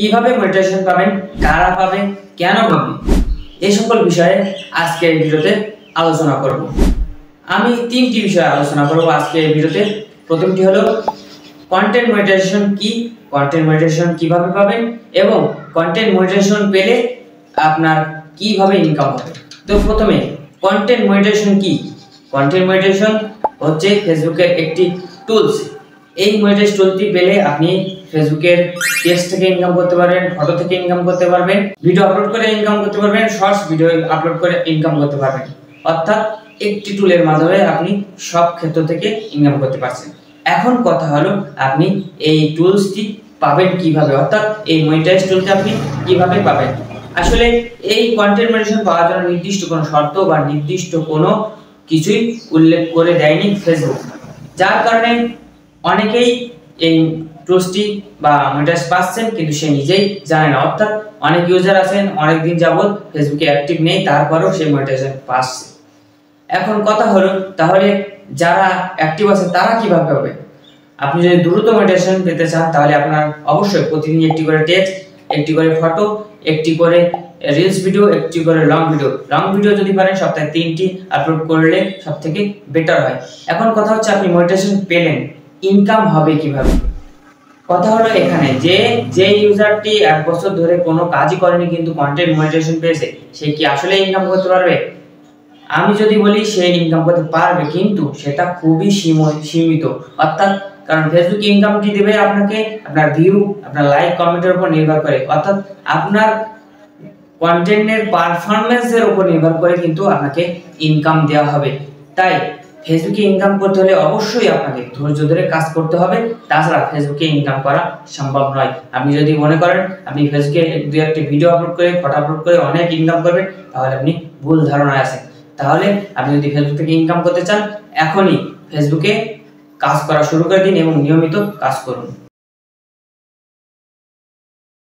কিভাবে মনিটাইজেশন পাবেন, কারা পাবে, কেন পাবে, এই সকল বিষয়ে আজকে এই ভিডিওতে আলোচনা করব। আমি তিনটি বিষয়ে আলোচনা করব আজকে এই ভিডিওতে। প্রথমটি হলো কন্টেন্ট মনিটাইজেশন কি, কন্টেন্ট মনিটাইজেশন কিভাবে পাবেন এবং কন্টেন্ট মনিটাইজেশন পেলে আপনার কিভাবে ইনকাম হবে। তো প্রথমে কন্টেন্ট মনিটাইজেশন কি? কন্টেন্ট মনিটাইজেশন হচ্ছে ফেসবুকের একটি টুলস। এই মনিটাইজ টুলটি পেলে আপনি ফেসবুকের টেক্সট থেকে ইনকাম করতে পারবেন, ফটো থেকে ইনকাম করতে পারবেন, ভিডিও আপলোড করে ইনকাম করতে পারবেন, শর্টস ভিডিও আপলোড করে ইনকাম করতে পারবেন। অর্থাৎ একটি টুলের মাধ্যমে আপনি সব ক্ষেত্র থেকে ইনকাম করতে পারছেন। এখন কথা হলো আপনি এই টুলসটি পাবেন কিভাবে, অর্থাৎ এই মনিটাইজ টুলটি আপনি কিভাবে পাবেন। আসলে এই কন্টেন্ট মনিটাইজেশন পাওয়ার জন্য নির্দিষ্ট কোনো শর্ত বা নির্দিষ্ট কোনো কিছুই উল্লেখ করে দেয়নি ফেসবুক, যার কারণে অনেকেই এই টুলসটি বা মনিটাইজ পাচ্ছেন কিন্তু সে নিজেই জানে না। অর্থাৎ অনেক ইউজার আছেন অনেকদিন যাবত ফেসবুকে অ্যাক্টিভ নেই, তারপরেও সে মনিটাইজেশন পাচ্ছে। এখন কথা হলো তাহলে যারা অ্যাক্টিভ আছে তারা কিভাবে পাবে? আপনি যদি দ্রুত মনিটাইজেশন পেতে চান তাহলে আপনার অবশ্যই প্রতিদিন একটি করে টেক্সট, একটি করে ফটো, একটি করে রিলস ভিডিও, একটি করে লং ভিডিও যদি পারেন সপ্তাহে 3টি আপলোড করলে সবথেকে বেটার হয়। এখন কথা হচ্ছে আপনি মনিটাইজেশন পেলেন, ইনকাম হবে কিভাবে? কথা হলো এখানে যে ইউজারটি 1 বছর ধরে কোনো কাজই করেনি কিন্তু কন্টেন্ট মনিটাইজেশন পেয়েছে, সে কি আসলে ইনকাম করতে পারবে? আমি যদি বলি সে ইনকাম করতে পারবে, কিন্তু সেটা খুবই সীমিত। অর্থাৎ কারণ ফেসবুক ইনকামটি দেবে আপনাকে আপনার ভিউ, আপনার লাইক, কমেন্টের উপর নির্ভর করে। অর্থাৎ আপনার কন্টেন্টের পারফরম্যান্সের উপর নির্ভর করে কিন্তু আপনাকে ইনকাম দেওয়া হবে। তাই ফেসবুকে ইনকাম করতে হলে অবশ্যই আপনাকে ধৈর্য ধরে কাজ করতে হবে, তাছাড়া ফেসবুকে ইনকাম করা সম্ভব নয়। আপনি যদি মনে করেন আপনি ফেসবুকে 2-1টি ভিডিও আপলোড করে, ফটো আপলোড করে অনেক ইনকাম করবেন, তাহলে আপনি ভুল ধারণায় আছেন। তাহলে আপনি যদি ফেসবুক থেকে ইনকাম করতে চান, এখনই ফেসবুকে কাজ করা শুরু করে দিন এবং নিয়মিত কাজ করুন।